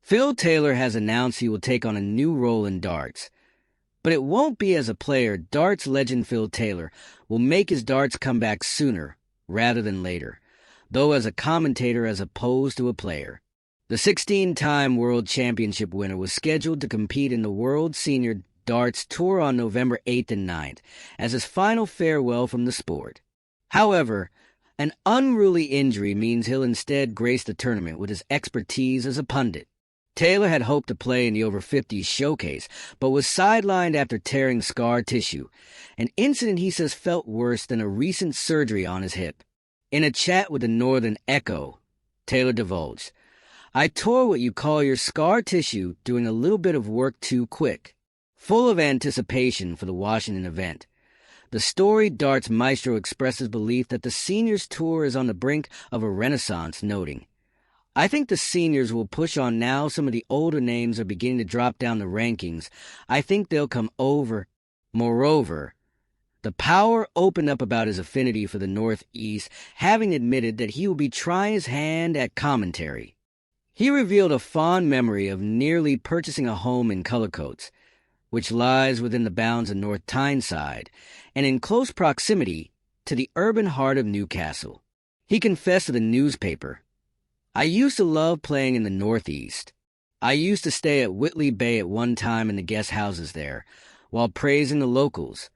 Phil Taylor has announced he will take on a new role in darts. But it won't be as a player. Darts legend Phil Taylor will make his darts comeback sooner rather than later, though as a commentator as opposed to a player. The 16-time World Championship winner was scheduled to compete in the World Senior Darts Tour on November 8th and 9th as his final farewell from the sport. However, an unruly injury means he'll instead grace the tournament with his expertise as a pundit. Taylor had hoped to play in the over 50s showcase, but was sidelined after tearing scar tissue, an incident he says felt worse than a recent surgery on his hip. In a chat with the Northern Echo, Taylor divulged, "I tore what you call your scar tissue doing a little bit of work too quick." Full of anticipation for the Washington event, the storied darts maestro expresses belief that the seniors tour is on the brink of a renaissance, noting, "I think the seniors will push on now. Some of the older names are beginning to drop down the rankings. I think they'll come over." Moreover, the Power opened up about his affinity for the Northeast, having admitted that he will be trying his hand at commentary. He revealed a fond memory of nearly purchasing a home in Cullercoats, which lies within the bounds of North Tyneside and in close proximity to the urban heart of Newcastle. He confessed to the newspaper, "I used to love playing in the Northeast. I used to stay at Whitley Bay at one time in the guest houses there, while praising the locals.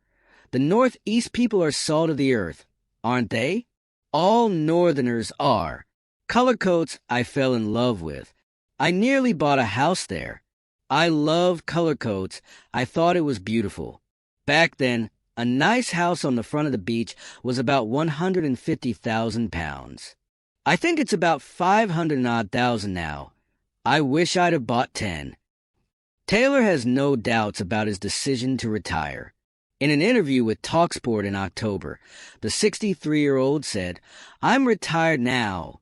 The Northeast people are salt of the earth, aren't they? All Northerners are. Cullercoats I fell in love with. I nearly bought a house there. I loved Cullercoats. I thought it was beautiful. Back then, a nice house on the front of the beach was about £150,000. I think it's about 500,000 now. I wish I'd have bought 10. Taylor has no doubts about his decision to retire. In an interview with TalkSport in October, the 63-year-old said, "I'm retired now.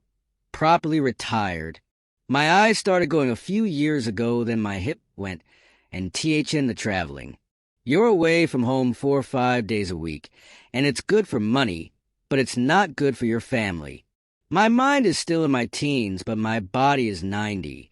Properly retired. My eyes started going a few years ago, then my hip went, and THN the traveling. You're away from home 4 or 5 days a week, and it's good for money, but it's not good for your family. My mind is still in my teens, but my body is 90.